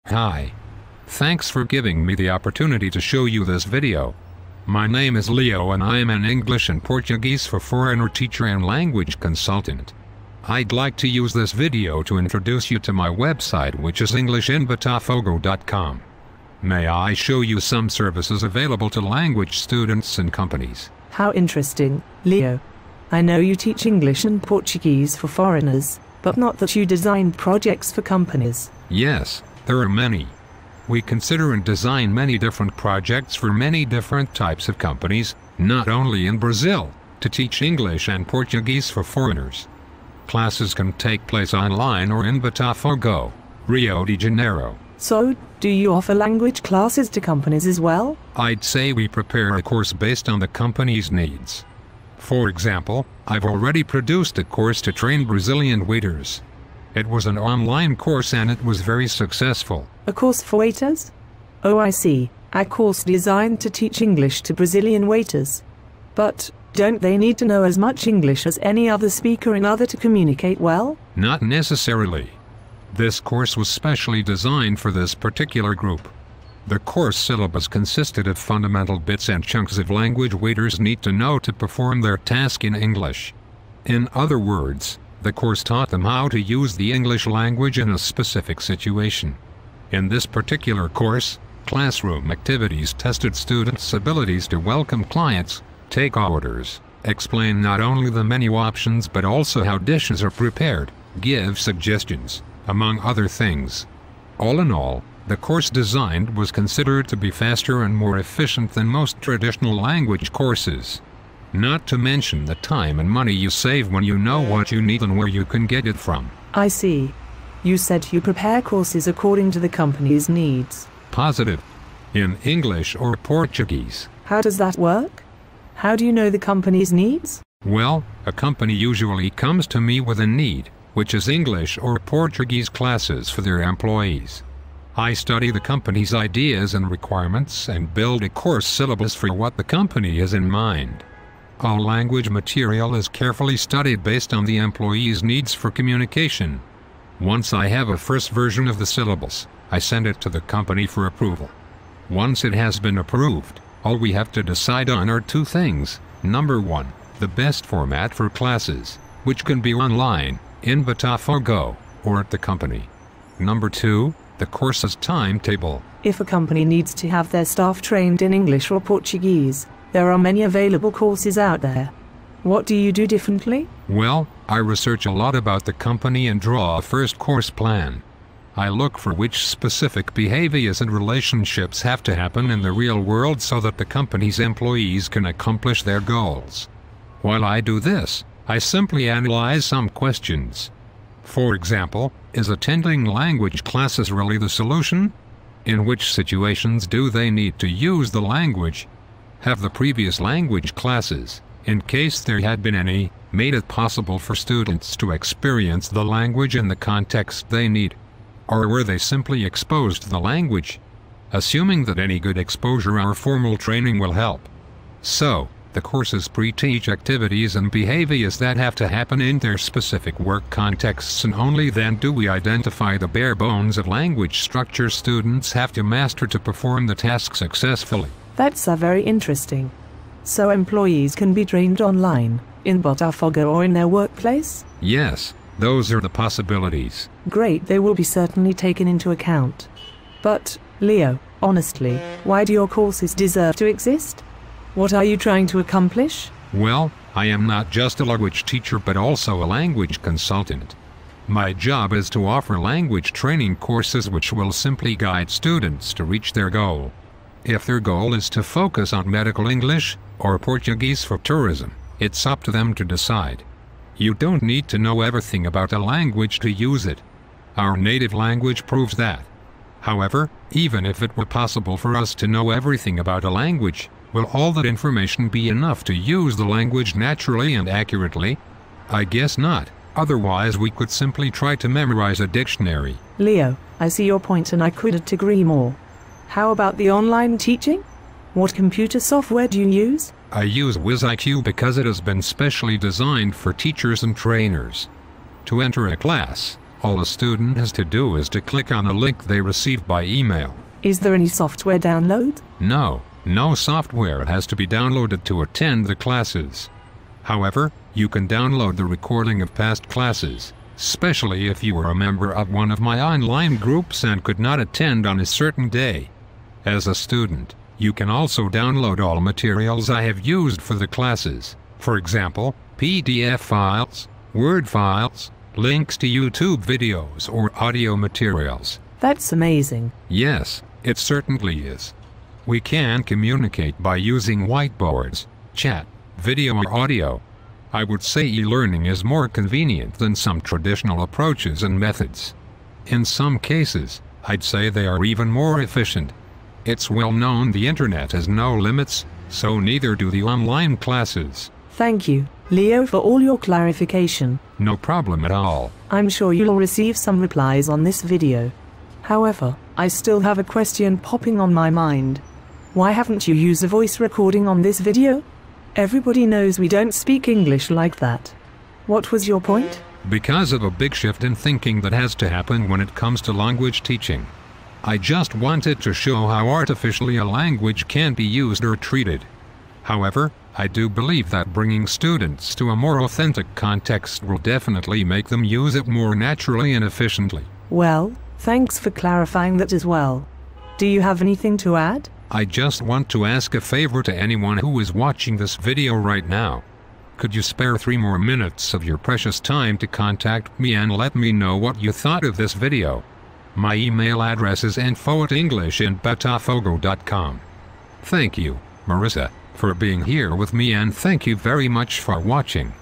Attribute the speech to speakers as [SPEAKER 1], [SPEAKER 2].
[SPEAKER 1] Hi. Thanks for giving me the opportunity to show you this video. My name is Leo and I am an English and Portuguese for Foreigner teacher and language consultant. I'd like to use this video to introduce you to my website, which is englishinbotafogo.com. May I show you some services available to language students and companies?
[SPEAKER 2] How interesting, Leo. I know you teach English and Portuguese for foreigners, but not that you design projects for companies.
[SPEAKER 1] Yes, there are many. We consider and design many different projects for many different types of companies, not only in Brazil, to teach English and Portuguese for foreigners. Classes can take place online or in Botafogo, Rio de Janeiro.
[SPEAKER 2] So, do you offer language classes to companies as well?
[SPEAKER 1] I'd say we prepare a course based on the company's needs. For example, I've already produced a course to train Brazilian waiters. It was an online course and it was very successful.
[SPEAKER 2] A course for waiters? Oh, I see. A course designed to teach English to Brazilian waiters. But don't they need to know as much English as any other speaker in order to communicate well?
[SPEAKER 1] Not necessarily. This course was specially designed for this particular group. The course syllabus consisted of fundamental bits and chunks of language waiters need to know to perform their task in English. In other words, the course taught them how to use the English language in a specific situation. In this particular course, classroom activities tested students' abilities to welcome clients, take orders, explain not only the menu options but also how dishes are prepared, give suggestions, among other things. All in all, the course design was considered to be faster and more efficient than most traditional language courses. Not to mention the time and money you save when you know what you need and where you can get it from.
[SPEAKER 2] I see. You said you prepare courses according to the company's needs.
[SPEAKER 1] Positive. In English or Portuguese.
[SPEAKER 2] How does that work? How do you know the company's needs?
[SPEAKER 1] Well, a company usually comes to me with a need, which is English or Portuguese classes for their employees. I study the company's ideas and requirements and build a course syllabus for what the company has in mind. All language material is carefully studied based on the employee's needs for communication. Once I have a first version of the syllabus, I send it to the company for approval. Once it has been approved, all we have to decide on are two things. Number one, the best format for classes, which can be online, in Botafogo, or at the company. Number two, the course's timetable.
[SPEAKER 2] If a company needs to have their staff trained in English or Portuguese, there are many available courses out there. What do you do differently?
[SPEAKER 1] Well, I research a lot about the company and draw a first course plan. I look for which specific behaviors and relationships have to happen in the real world so that the company's employees can accomplish their goals. While I do this, I simply analyze some questions. For example, is attending language classes really the solution? In which situations do they need to use the language? Have the previous language classes, in case there had been any, made it possible for students to experience the language in the context they need? Or were they simply exposed to the language? Assuming that any good exposure or formal training will help. So, the courses pre-teach activities and behaviors that have to happen in their specific work contexts, and only then do we identify the bare bones of language structure students have to master to perform the task successfully.
[SPEAKER 2] That's very interesting. So employees can be trained online, in Botafogo or in their workplace?
[SPEAKER 1] Yes, those are the possibilities.
[SPEAKER 2] Great, they will be certainly taken into account. But, Leo, honestly, why do your courses deserve to exist? What are you trying to accomplish?
[SPEAKER 1] Well, I am not just a language teacher but also a language consultant. My job is to offer language training courses which will simply guide students to reach their goal. If their goal is to focus on medical English, or Portuguese for tourism, it's up to them to decide. You don't need to know everything about a language to use it. Our native language proves that. However, even if it were possible for us to know everything about a language, will all that information be enough to use the language naturally and accurately? I guess not, otherwise we could simply try to memorize a dictionary.
[SPEAKER 2] Leo, I see your point and I couldn't agree more. How about the online teaching? What computer software do you use?
[SPEAKER 1] I use WizIQ because it has been specially designed for teachers and trainers. To enter a class, All a student has to do is to click on a link they received by email.
[SPEAKER 2] Is there any software download?
[SPEAKER 1] No software has to be downloaded to attend the classes. However, you can download the recording of past classes, especially if you were a member of one of my online groups and could not attend on a certain day. As a student, you can also download all materials I have used for the classes, for example, PDF files, Word files, links to YouTube videos or audio materials.
[SPEAKER 2] That's amazing.
[SPEAKER 1] Yes, it certainly is. We can communicate by using whiteboards, chat, video or audio. I would say e-learning is more convenient than some traditional approaches and methods. In some cases, I'd say they are even more efficient. It's well known the internet has no limits, so neither do the online classes.
[SPEAKER 2] Thank you, Leo, for all your clarification.
[SPEAKER 1] No problem at all.
[SPEAKER 2] I'm sure you'll receive some replies on this video. However, I still have a question popping on my mind. Why haven't you used a voice recording on this video? Everybody knows we don't speak English like that. What was your point?
[SPEAKER 1] Because of a big shift in thinking that has to happen when it comes to language teaching. I just wanted to show how artificially a language can be used or treated. However, I do believe that bringing students to a more authentic context will definitely make them use it more naturally and efficiently.
[SPEAKER 2] Well, thanks for clarifying that as well. Do you have anything to add?
[SPEAKER 1] I just want to ask a favor to anyone who is watching this video right now. Could you spare 3 more minutes of your precious time to contact me and let me know what you thought of this video? My email address is info@english.botafogo.com. Thank you, Marissa, for being here with me, and thank you very much for watching.